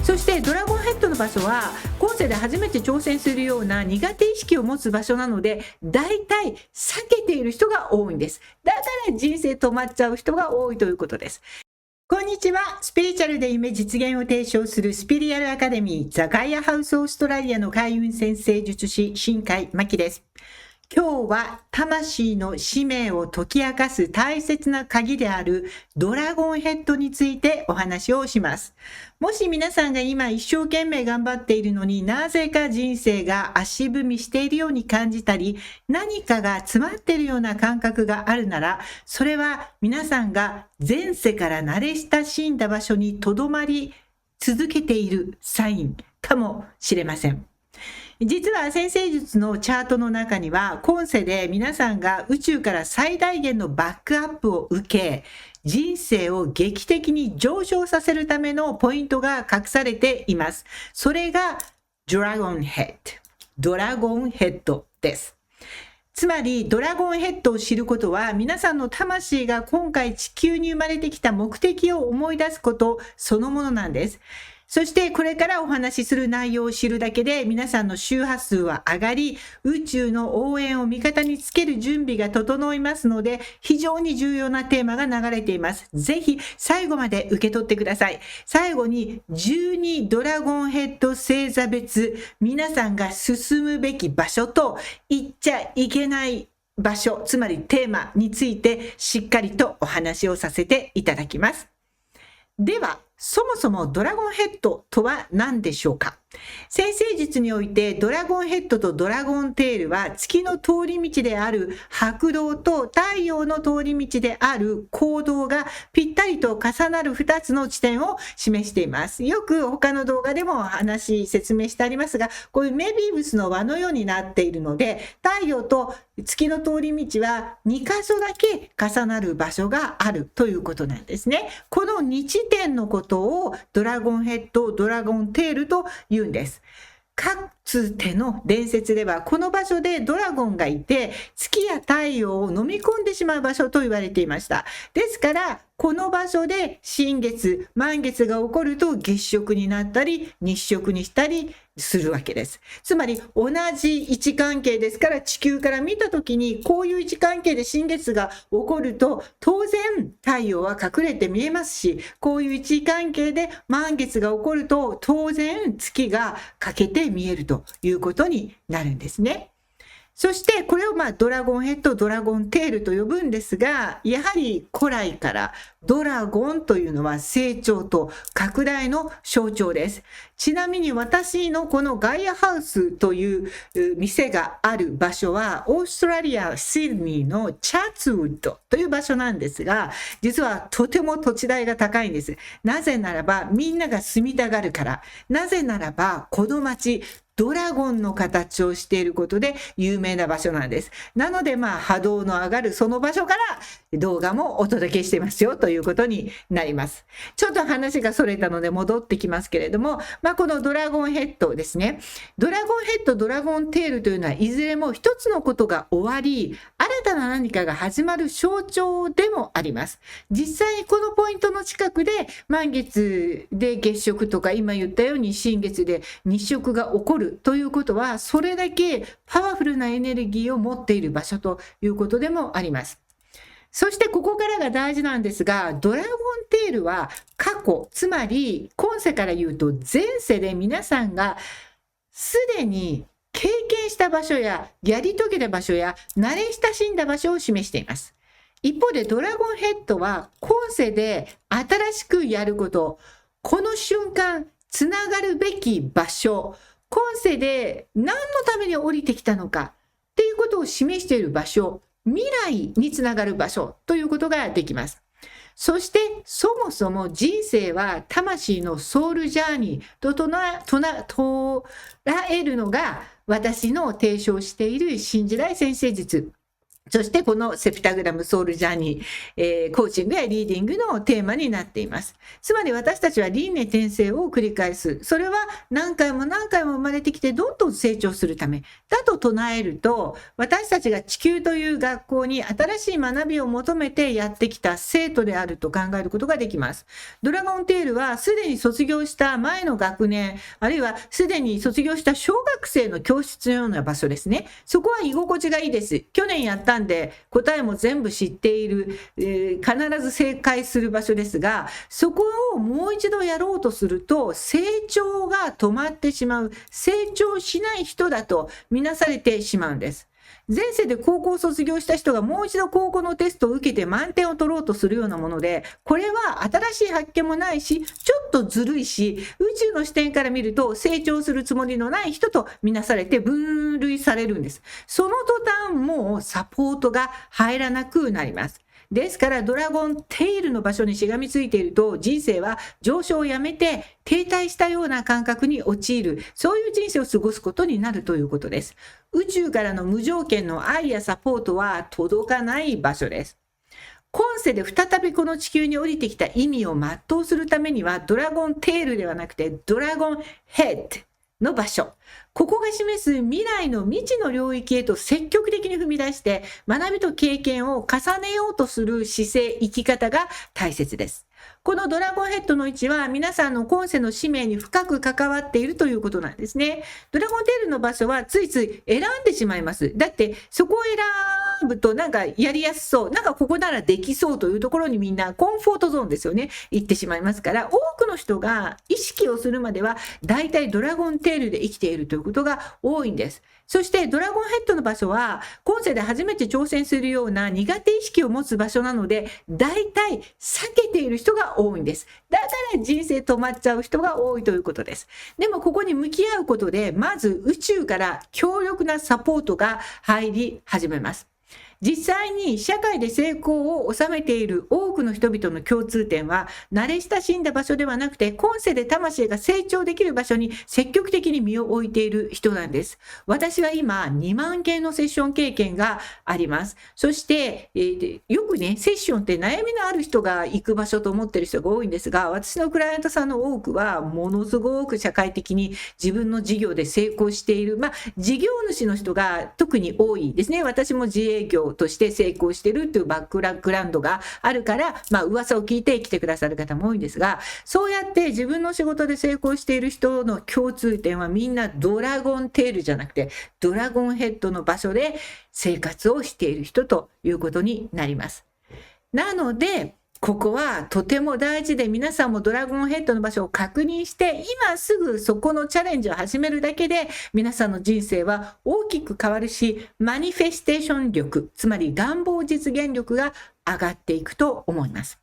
そしてドラゴンヘッドの場所は今世で初めて挑戦するような苦手意識を持つ場所なので、大体避けている人が多いんです。だから人生止まっちゃう人が多いということです。こんにちは。スピリチュアルで夢実現を提唱するスピリアルアカデミーザガイアハウスオーストラリアの開運先生術師新海真希です。今日は魂の使命を解き明かす大切な鍵であるドラゴンヘッドについてお話をします。もし皆さんが今一生懸命頑張っているのになぜか人生が足踏みしているように感じたり、何かが詰まっているような感覚があるなら、それは皆さんが前世から慣れ親しんだ場所に留まり続けているサインかもしれません。実は先生術のチャートの中には今世で皆さんが宇宙から最大限のバックアップを受け、人生を劇的に上昇させるためのポイントが隠されています。それがドラゴンヘッドです。つまりドラゴンヘッドを知ることは皆さんの魂が今回地球に生まれてきた目的を思い出すことそのものなんです。そしてこれからお話しする内容を知るだけで皆さんの周波数は上がり、宇宙の応援を味方につける準備が整いますので、非常に重要なテーマが流れています。ぜひ最後まで受け取ってください。最後に12ドラゴンヘッド星座別、皆さんが進むべき場所と行っちゃいけない場所、つまりテーマについてしっかりとお話をさせていただきます。では、そもそもドラゴンヘッドとは何でしょうか。先生術においてドラゴンヘッドとドラゴンテールは月の通り道である白道と太陽の通り道である光道がぴったりと重なる2つの地点を示しています。よく他の動画でも説明してありますが、こういうメビウスの輪のようになっているので、太陽と月の通り道は2箇所だけ重なる場所があるということなんですね。この2地点のことをドラゴンヘッド、ドラゴンテールと言うんです。かつての伝説ではこの場所でドラゴンがいて月や太陽を飲み込んでしまう場所と言われていました。ですからこの場所で新月、満月が起こると月食になったり日食にしたりするわけです。つまり同じ位置関係ですから、地球から見た時にこういう位置関係で新月が起こると当然太陽は隠れて見えますし、こういう位置関係で満月が起こると当然月が欠けて見えるということになるんですね。そしてこれをドラゴンヘッド、ドラゴンテールと呼ぶんですが、やはり古来からドラゴンというのは成長と拡大の象徴です。ちなみに私のこのガイアハウスという店がある場所はオーストラリア・シドニーのチャーツウッドという場所なんですが、実はとても土地代が高いんです。なぜならばみんなが住みたがるから。なぜならばこの町ドラゴンの形をしていることで有名な場所なんです。なので波動の上がるその場所から動画もお届けしてますよということになります。ちょっと話がそれたので戻ってきますけれども、このドラゴンヘッドですね。ドラゴンヘッド、ドラゴンテールというのはいずれも一つのことが終わり、新たな何かが始まる象徴でもあります。実際にこのポイントの近くで満月で月食とか今言ったように新月で日食が起こるということは、それだけパワフルなエネルギーを持っている場所ということでもあります。そしてここからが大事なんですが、ドラゴンテールは過去、つまり今世から言うと前世で皆さんがすでに経験した場所ややり遂げた場所や慣れ親しんだ場所を示しています。一方でドラゴンヘッドは今世で新しくやること、この瞬間つながるべき場所、今世で何のために降りてきたのかっていうことを示している場所、未来につながる場所ということができます。そしてそもそも人生は魂のソウルジャーニーと捉えるのが私の提唱している新時代先生術そしてこのセプタグラムソウルジャーニー、コーチングやリーディングのテーマになっています。つまり私たちは輪廻転生を繰り返す。それは何回も何回も生まれてきてどんどん成長するためだと唱えると、私たちが地球という学校に新しい学びを求めてやってきた生徒であると考えることができます。ドラゴンテールはすでに卒業した前の学年、あるいはすでに卒業した小学生の教室のような場所ですね。そこは居心地がいいです。去年やったんで答えも全部知っている、必ず正解する場所ですが、そこをもう一度やろうとすると成長が止まってしまう、成長しない人だとみなされてしまうんです。前世で高校を卒業した人がもう一度高校のテストを受けて満点を取ろうとするようなもので、これは新しい発見もないし、ちょっとずるいし、宇宙の視点から見ると成長するつもりのない人とみなされて分類されるんです。その途端もうサポートが入らなくなります。ですからドラゴンテイルの場所にしがみついていると、人生は上昇をやめて停滞したような感覚に陥る、そういう人生を過ごすことになるということです。宇宙からの無条件の愛やサポートは届かない場所です。今世で再びこの地球に降りてきた意味を全うするためには、ドラゴンテールではなくてドラゴンヘッドの場所、ここが示す未来の未知の領域へと積極的に踏み出して学びと経験を重ねようとする姿勢、生き方が大切です。このドラゴンヘッドの位置は皆さんの今世の使命に深く関わっているということなんですね。ドラゴンテールの場所はついつい選んでしまいます。だってそこを選ぶとなんかやりやすそう、なんかここならできそうというところにみんなコンフォートゾーンですよね、行ってしまいますから、多くの人が意識をするまではだいたいドラゴンテールで生きているということが多いんです。そしてドラゴンヘッドの場所は今世で初めて挑戦するような苦手意識を持つ場所なので、だいたい避けている人が多いんです。だから人生止まっちゃう人が多いということです。でもここに向き合うことで、まず宇宙から強力なサポートが入り始めます。実際に社会で成功を収めている多くの人々の共通点は、慣れ親しんだ場所ではなくて、今世で魂が成長できる場所に積極的に身を置いている人なんです。私は今2万件のセッション経験があります。そして、よくね、セッションって悩みのある人が行く場所と思っている人が多いんですが、私のクライアントさんの多くはものすごく社会的に自分の事業で成功している、事業主の人が特に多いですね。私も自営業として成功しているというバックグラウンドがあるから、噂を聞いて来てくださる方も多いんですが、そうやって自分の仕事で成功している人の共通点はみんなドラゴンテールじゃなくてドラゴンヘッドの場所で生活をしている人ということになります。なのでここはとても大事で、皆さんもドラゴンヘッドの場所を確認して今すぐそこのチャレンジを始めるだけで皆さんの人生は大きく変わるし、マニフェステーション力、つまり願望実現力が上がっていくと思います。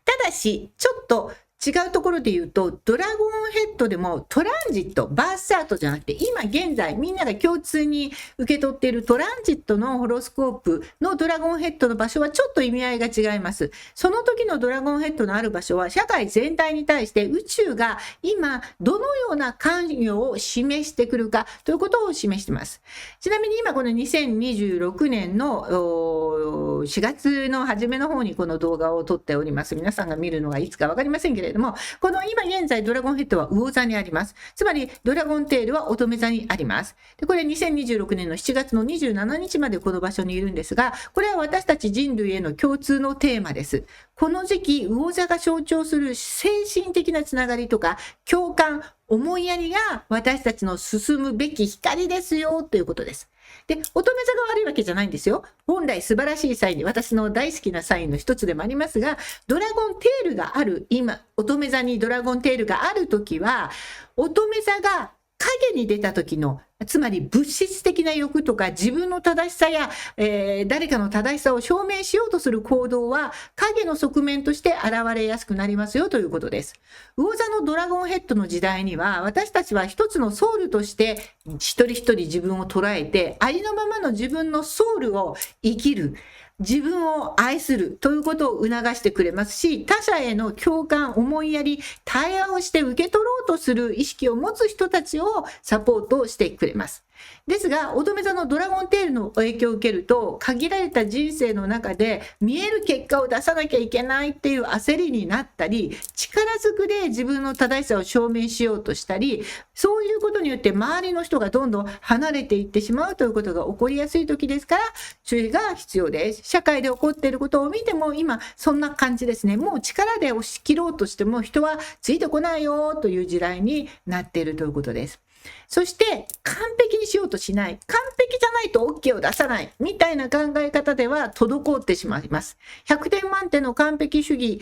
ただしちょっと違うところで言うと、ドラゴンヘッドでもトランジット、バースチャートじゃなくて、今現在みんなが共通に受け取っているトランジットのホロスコープのドラゴンヘッドの場所はちょっと意味合いが違います。その時のドラゴンヘッドのある場所は社会全体に対して宇宙が今どのような関与を示してくるかということを示しています。ちなみに今この2026年の4月の初めの方にこの動画を撮っております。皆さんが見るのがいつか分かりませんけれども、この今現在ドラゴンヘッドは魚座にあります。つまりドラゴンテールは乙女座にあります。でこれ2026年の7月の27日までこの場所にいるんですが、これは私たち人類への共通のテーマです。この時期魚座が象徴する精神的なつながりとか共感、思いやりが私たちの進むべき光ですよということです。で、乙女座が悪いわけじゃないんですよ。本来素晴らしいサインで、私の大好きなサインの一つでもありますが、ドラゴンテールがある今、乙女座にドラゴンテールがあるときは、乙女座が影に出た時の、つまり物質的な欲とか自分の正しさや、誰かの正しさを証明しようとする行動は影の側面として現れやすくなりますよということです。魚座のドラゴンヘッドの時代には、私たちは一つのソウルとして一人一人自分を捉えて、ありのままの自分のソウルを生きる、自分を愛するということを促してくれますし、他者への共感、思いやり、対話をして受け取ろうとする意識を持つ人たちをサポートしてくれます。ですが、乙女座のドラゴンテールの影響を受けると、限られた人生の中で見える結果を出さなきゃいけないっていう焦りになったり、力ずくで自分の正しさを証明しようとしたり、そういうことによって周りの人がどんどん離れていってしまうということが起こりやすい時ですから、注意が必要です。社会で起こっていることを見ても今そんな感じですね。もう力で押し切ろうとしても人はついてこないよという時代になっているということです。そして完璧にしようとしない、完璧じゃないと OK を出さないみたいな考え方では滞ってしまいます。100点満点の完璧主義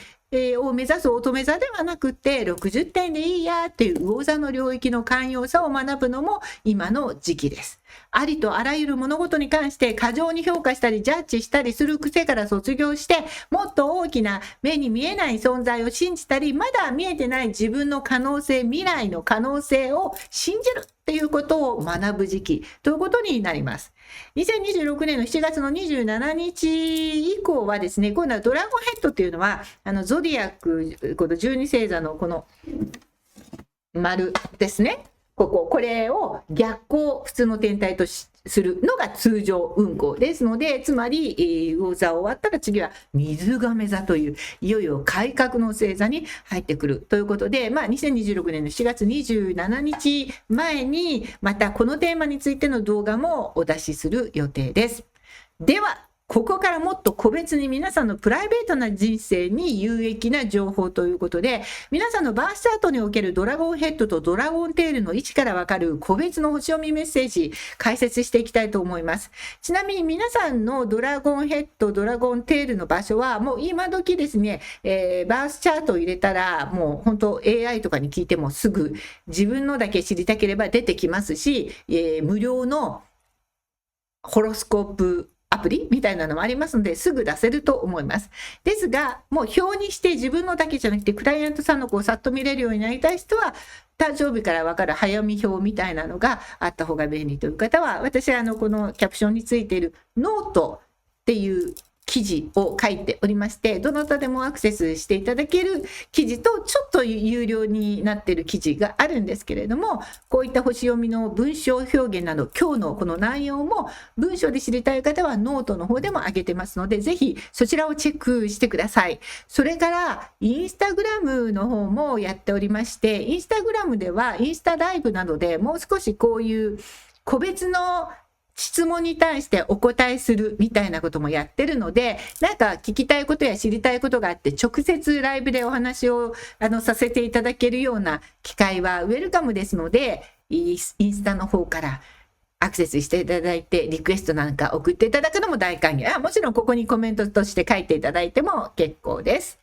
を目指す乙女座ではなくて、60点でいいやっていう魚座の領域の寛容さを学ぶのも今の時期です。ありとあらゆる物事に関して過剰に評価したりジャッジしたりする癖から卒業して、もっと大きな目に見えない存在を信じたり、まだ見えてない自分の可能性、未来の可能性を信じるっていうことを学ぶ時期ということになります。2026年の7月の27日以降はですね、今度はドラゴンヘッドっていうのは、ゾディアック、この12星座のこの丸ですね。これを逆行、普通の天体とするのが通常運行ですので、つまり、魚座終わったら次は水亀座という、いよいよ改革の星座に入ってくるということで、2026年の7月27日前に、またこのテーマについての動画もお出しする予定です。では、ここからもっと個別に皆さんのプライベートな人生に有益な情報ということで、皆さんのバースチャートにおけるドラゴンヘッドとドラゴンテールの位置からわかる個別の星読みメッセージ解説していきたいと思います。ちなみに皆さんのドラゴンヘッド、ドラゴンテールの場所はもう今時ですね、バースチャートを入れたらもう本当 AI とかに聞いてもすぐ自分のだけ知りたければ出てきますし、無料のホロスコープアプリみたいなのもありますのですぐ出せると思います。ですが、もう表にして自分のだけじゃなくてクライアントさんのさっと見れるようになりたい人は、誕生日から分かる早見表みたいなのがあった方が便利という方は、私はこのキャプションについているノートっていう記事を書いておりまして、どなたでもアクセスしていただける記事とちょっと有料になっている記事があるんですけれども、こういった星読みの文章表現など今日のこの内容も文章で知りたい方はノートの方でも上げてますので、ぜひそちらをチェックしてください。それからインスタグラムの方もやっておりまして、インスタグラムではインスタライブなどでもう少しこういう個別の質問に対してお答えするみたいなこともやってるので、なんか聞きたいことや知りたいことがあって直接ライブでお話をさせていただけるような機会はウェルカムですので、インスタの方からアクセスしていただいてリクエストなんか送っていただくのも大歓迎。もちろんここにコメントとして書いていただいても結構です。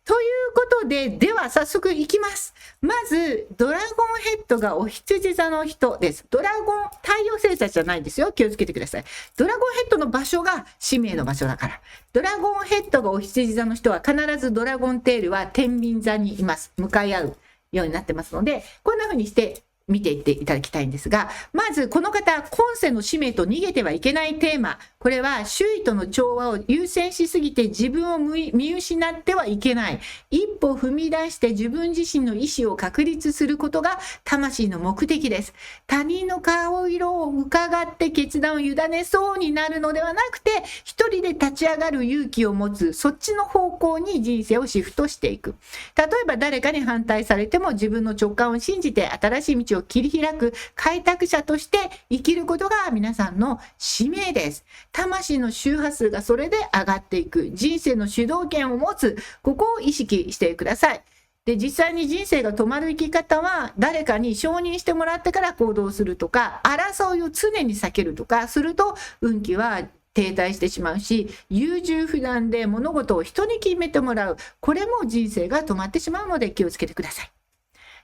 ということで、では早速いきます。まず、ドラゴンヘッドがお羊座の人です。ドラゴン、太陽星座じゃないですよ。気をつけてください。ドラゴンヘッドの場所が使命の場所だから。ドラゴンヘッドがお羊座の人は必ずドラゴンテールは天秤座にいます。向かい合うようになってますので、こんな風にして見ていっていただきたいんですが、まずこの方、今世の使命と逃げてはいけないテーマ、これは周囲との調和を優先しすぎて自分を見失ってはいけない。一歩踏み出して自分自身の意思を確立することが魂の目的です。他人の顔色を伺って決断を委ねそうになるのではなくて、一人で立ち上がる勇気を持つ、そっちの方向に人生をシフトしていく。例えば誰かに反対されても自分の直感を信じて新しい道を切り開く開拓者として生きることが皆さんの使命です。魂の周波数がそれで上がっていく。人生の主導権を持つ。ここを意識してください。で、実際に人生が止まる生き方は誰かに承認してもらってから行動するとか、争いを常に避けるとかすると運気は停滞してしまうし、優柔不断で物事を人に決めてもらう。これも人生が止まってしまうので気をつけてください。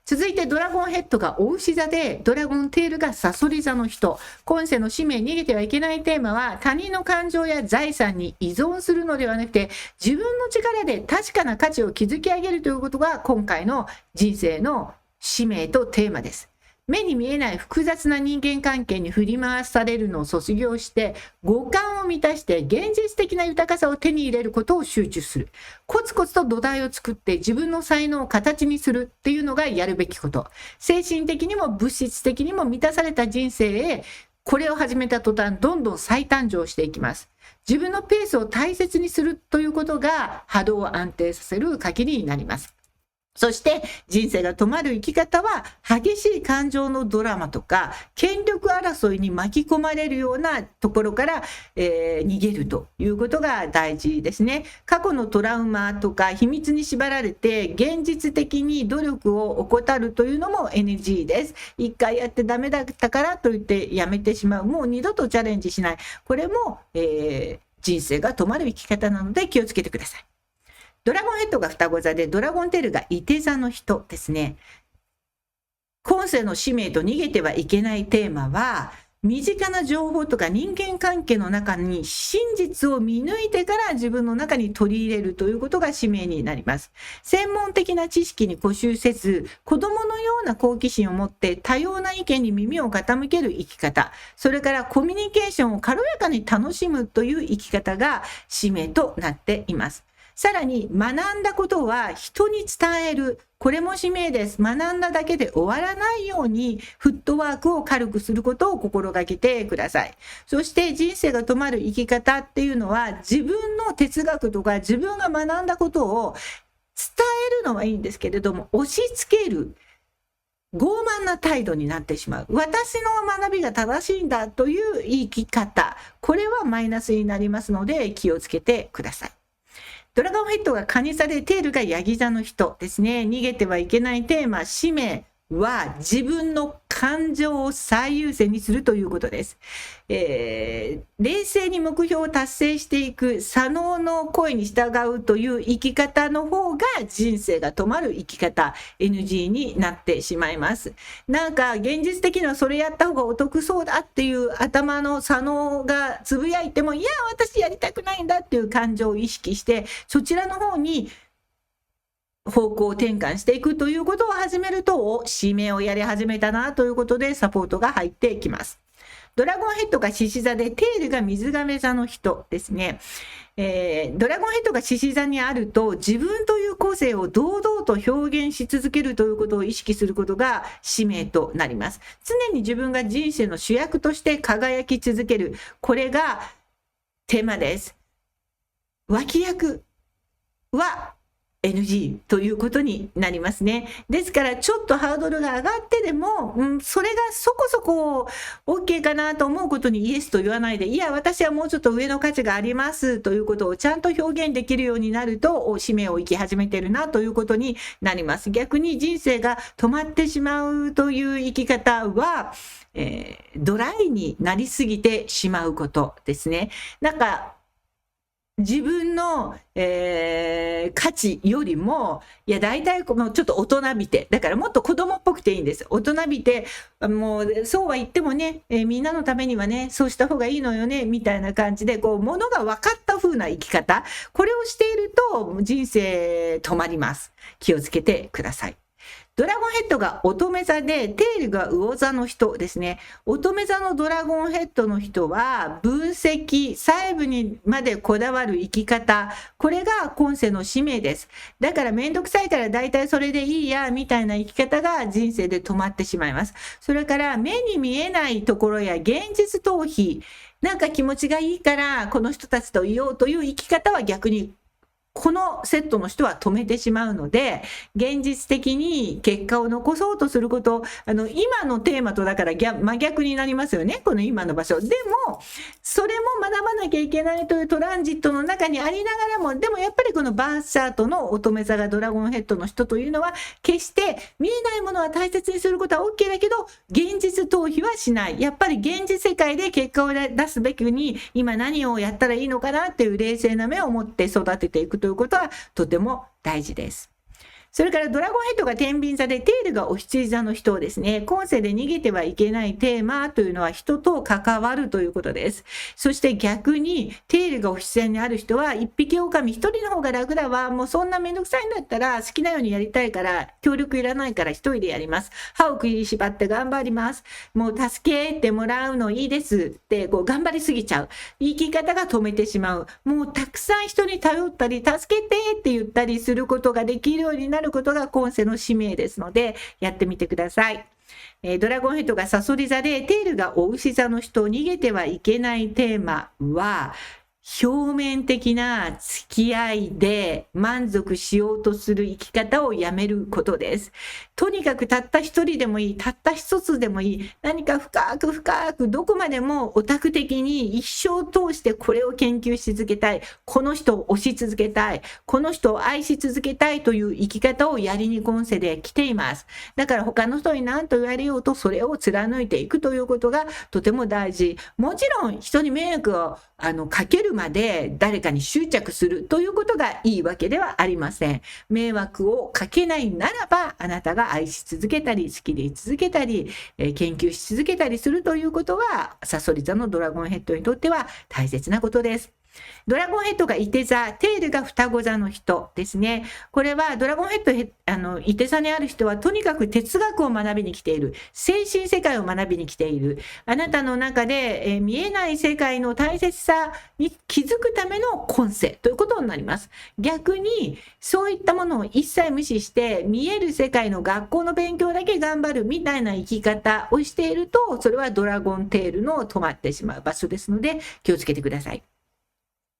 続いてドラゴンヘッドがお牛座で、ドラゴンテールがサソリ座の人。今世の使命、逃げてはいけないテーマは、他人の感情や財産に依存するのではなくて、自分の力で確かな価値を築き上げるということが今回の人生の使命とテーマです。目に見えない複雑な人間関係に振り回されるのを卒業して、五感を満たして現実的な豊かさを手に入れることを集中する。コツコツと土台を作って自分の才能を形にするっていうのがやるべきこと。精神的にも物質的にも満たされた人生へこれを始めた途端、どんどん再誕生していきます。自分のペースを大切にするということが波動を安定させる鍵になります。そして人生が止まる生き方は、激しい感情のドラマとか権力争いに巻き込まれるようなところから、逃げるということが大事ですね。過去のトラウマとか秘密に縛られて現実的に努力を怠るというのも NG です。一回やってダメだったからといってやめてしまう。もう二度とチャレンジしない。これも、人生が止まる生き方なので気をつけてください。ドラゴンヘッドが双子座で、ドラゴンテールがいて座の人ですね。今世の使命と逃げてはいけないテーマは、身近な情報とか人間関係の中に真実を見抜いてから自分の中に取り入れるということが使命になります。専門的な知識に固執せず、子供のような好奇心を持って多様な意見に耳を傾ける生き方、それからコミュニケーションを軽やかに楽しむという生き方が使命となっています。さらに学んだことは人に伝える。これも使命です。学んだだけで終わらないようにフットワークを軽くすることを心がけてください。そして人生が止まる生き方っていうのは、自分の哲学とか自分が学んだことを伝えるのはいいんですけれども、押し付ける傲慢な態度になってしまう。私の学びが正しいんだという生き方。これはマイナスになりますので気をつけてください。ドラゴンヘッドが蟹座でテールがヤギ座の人ですね。逃げてはいけないテーマ、使命は自分の感情を最優先にするということです。冷静に目標を達成していく左脳の声に従うという生き方の方が人生が止まる生き方 NG になってしまいます。なんか現実的にはそれやった方がお得そうだっていう頭の左脳がつぶやいても、いや私やりたくないんだっていう感情を意識してそちらの方に方向転換していくということを始めると、使命をやり始めたなということでサポートが入ってきます。ドラゴンヘッドが獅子座でテールが水亀座の人ですね。ドラゴンヘッドが獅子座にあると、自分という個性を堂々と表現し続けるということを意識することが使命となります。常に自分が人生の主役として輝き続ける。これがテーマです。脇役はNG ということになりますね。ですからちょっとハードルが上がってでも、それがそこそこ OK かなと思うことにイエスと言わないで、いや私はもうちょっと上の価値がありますということをちゃんと表現できるようになると、使命を生き始めてるなということになります。逆に人生が止まってしまうという生き方は、ドライになりすぎてしまうことですね。なんか自分の、価値よりも、いや大体もうちょっと大人びて、だからもっと子供っぽくていいんです。大人びて、もうそうは言ってもね、みんなのためにはね、そうした方がいいのよねみたいな感じで、こうものが分かった風な生き方、これをしていると人生止まります。気をつけてください。ドラゴンヘッドが乙女座でテールが魚座の人ですね。乙女座のドラゴンヘッドの人は分析、細部にまでこだわる生き方、これが今世の使命です。だからめんどくさいから大体それでいいやみたいな生き方が人生で止まってしまいます。それから目に見えないところや現実逃避、なんか気持ちがいいからこの人たちといようという生き方は逆にこのセットの人は止めてしまうので、現実的に結果を残そうとすること、今のテーマとだから真逆になりますよね、この今の場所。でも、それも学ばなきゃいけないというトランジットの中にありながらも、でもやっぱりこのバースチャートの乙女座がドラゴンヘッドの人というのは、決して見えないものは大切にすることは OK だけど、現実逃避はしない。やっぱり現実世界で結果を出すべきに、今何をやったらいいのかなっていう冷静な目を持って育てていくということはとても大事です。それからドラゴンヘッドが天秤座でテールがお羊座の人ですね。今世で逃げてはいけないテーマというのは人と関わるということです。そして逆にテールがお羊座にある人は一匹狼一人の方が楽だわ。もうそんなめんどくさいんだったら好きなようにやりたいから協力いらないから一人でやります。歯を食いしばって頑張ります。もう助けてもらうのいいですってこう頑張りすぎちゃう。生き方が止めてしまう。もうたくさん人に頼ったり助けてって言ったりすることができるようになることが今世の使命ですのでやってみてください。ドラゴンヘッドがサソリ座で、テールがお牛座の人、逃げてはいけないテーマは、表面的な付き合いで満足しようとする生き方をやめることです。とにかくたった一人でもいい、たった一つでもいい、何か深く深くどこまでもオタク的に一生通してこれを研究し続けたい、この人を推し続けたい、この人を愛し続けたいという生き方をやりに今世で来ています。だから他の人に何と言われようとそれを貫いていくということがとても大事。もちろん人に迷惑をかけるまで誰かに執着するということがいいわけではありません。迷惑をかけないならば、あなたが愛し続けたり、好きでい続けたり、研究し続けたりするということは、サソリ座のドラゴンヘッドにとっては大切なことです。ドラゴンヘッドがいて座、テールが双子座の人ですね。これはドラゴンヘッド、いて座にある人はとにかく哲学を学びに来ている。精神世界を学びに来ている。あなたの中で、見えない世界の大切さに気づくための今世ということになります。逆にそういったものを一切無視して見える世界の学校の勉強だけ頑張るみたいな生き方をしていると、それはドラゴンテールの止まってしまう場所ですので気をつけてください。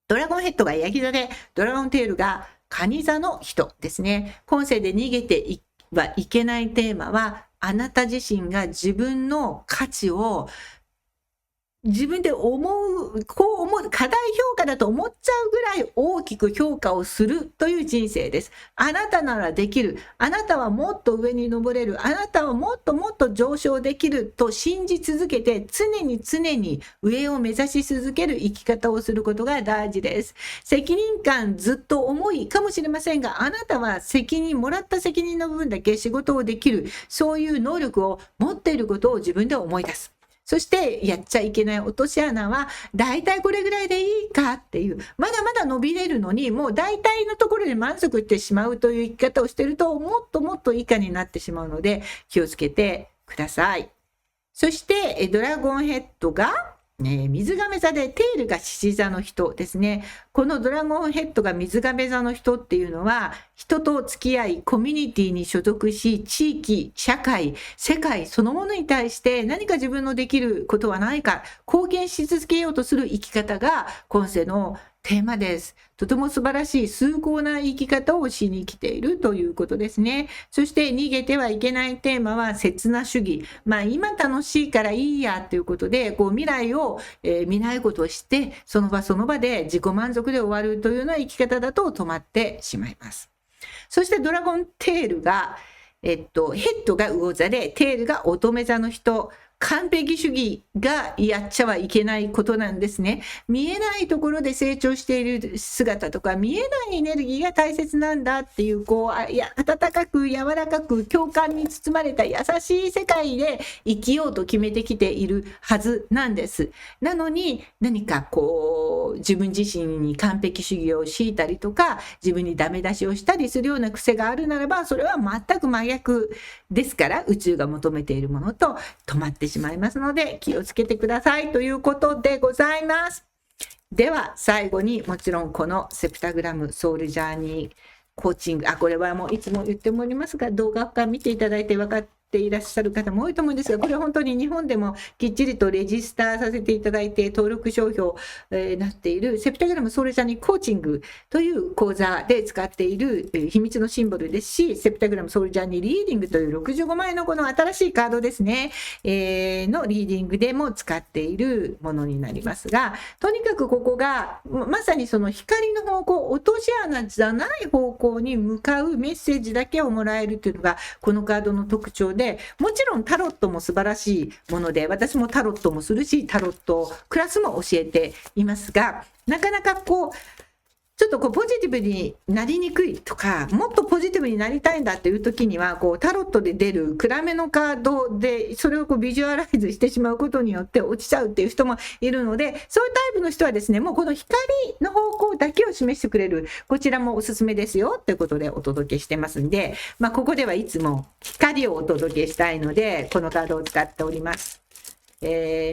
ドラゴンヘッドがヤギ座で、ドラゴンテールが蟹座の人ですね。今世で逃げてはいけないテーマは、あなた自身が自分の価値を自分でこう思う、過大評価だと思っちゃうぐらい大きく評価をするという人生です。あなたならできる。あなたはもっと上に登れる。あなたはもっともっと上昇できると信じ続けて、常に上を目指し続ける生き方をすることが大事です。責任感ずっと重いかもしれませんが、あなたはもらった責任の部分だけ仕事をできる。そういう能力を持っていることを自分で思い出す。そしてやっちゃいけない落とし穴は大体これぐらいでいいかっていう、まだまだ伸びれるのにもう大体のところで満足してしまうという生き方をしていると、もっともっと以下になってしまうので気をつけてください。そしてドラゴンヘッドが水亀座で、テールが獅子座の人ですね。このドラゴンヘッドが水亀座の人っていうのは、人と付き合い、コミュニティに所属し、地域、社会、世界そのものに対して何か自分のできることはないか、貢献し続けようとする生き方が今世のテーマです。とても素晴らしい崇高な生き方をしに来ているということですね。そして逃げてはいけないテーマは刹那主義。今楽しいからいいやということで、未来を見ないことをして、その場その場で自己満足で終わるというような生き方だと止まってしまいます。そしてドラゴンテールが、ヘッドが魚座で、テールが乙女座の人。完璧主義がやっちゃはいけないことなんですね。見えないところで成長している姿とか、見えないエネルギーが大切なんだっていう、温かく柔らかく共感に包まれた優しい世界で生きようと決めてきているはずなんです。なのに何か自分自身に完璧主義を強いたりとか、自分にダメ出しをしたりするような癖があるならば、それは全く真逆ですから、宇宙が求めているものと止まってしまいますので気をつけてくださいということでございます。では最後に、もちろんこのセプタグラムソウルジャーニーコーチング、これはもういつも言っておりますが、動画から見ていただいて分かっていらっしゃる方も多いと思うんですが、これは本当に日本でもきっちりとレジスターさせていただいて登録商標なっているセプタグラムソウルジャーニーコーチングという講座で使っている秘密のシンボルですし、セプタグラムソウルジャーニーリーディングという65万円のこの新しいカードですね、のリーディングでも使っているものになりますが、とにかくここがまさにその光の方向、落とし穴じゃない方向に向かうメッセージだけをもらえるというのがこのカードの特徴で、もちろんタロットも素晴らしいもので、私もタロットもするし、タロットクラスも教えていますが、なかなかちょっとポジティブになりにくいとか、もっとポジティブになりたいんだっていう時には、タロットで出る暗めのカードでそれをビジュアライズしてしまうことによって落ちちゃうっていう人もいるので、そういうタイプの人はですね、もうこの光の方向だけを示してくれる、こちらもおすすめですよってことでお届けしてますんで、ここではいつも光をお届けしたいので、このカードを使っております。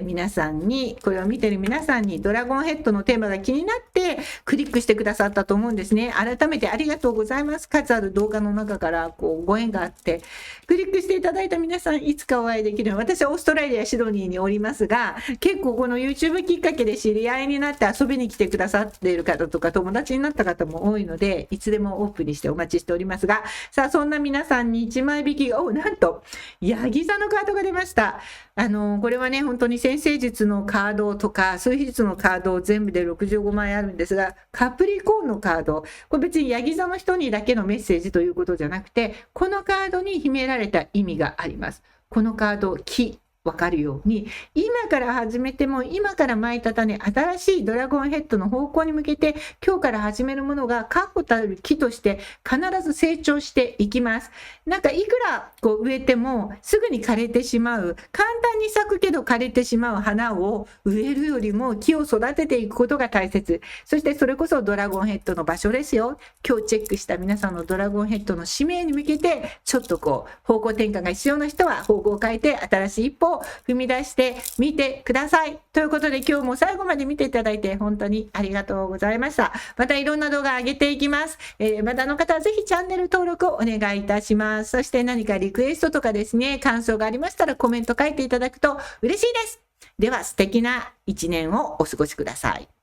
皆さんに、これを見てる皆さんにドラゴンヘッドのテーマが気になってクリックしてくださったと思うんですね。改めてありがとうございます。数ある動画の中からご縁があってクリックしていただいた皆さん、いつかお会いできる。私はオーストラリアシドニーにおりますが、結構この YouTube きっかけで知り合いになって遊びに来てくださっている方とか友達になった方も多いので、いつでもオープンにしてお待ちしておりますが、さあそんな皆さんに1枚引きが、なんとヤギ座のカードが出ました。これはね、本当に先生術のカードとか数秘術のカード全部で65枚あるんですが、カプリコーンのカード、これ別にヤギ座の人にだけのメッセージということじゃなくて、このカードに秘められた意味があります。このカード、木、分かるように、今から始めても、今から巻いた種、新しいドラゴンヘッドの方向に向けて、今日から始めるものが確固たる木として必ず成長していきます。なんかいくら植えてもすぐに枯れてしまう、簡単に咲くけど枯れてしまう花を植えるよりも木を育てていくことが大切。そしてそれこそドラゴンヘッドの場所ですよ。今日チェックした皆さんのドラゴンヘッドの使命に向けて、ちょっと方向転換が必要な人は方向を変えて新しい一歩を踏み出してみてください。ということで今日も最後まで見ていただいて本当にありがとうございました。またいろんな動画上げていきます。まだの方はぜひチャンネル登録をお願いいたします。そして何かリクエストとかですね、感想がありましたらコメント書いていただくと嬉しいです。では素敵な一年をお過ごしください。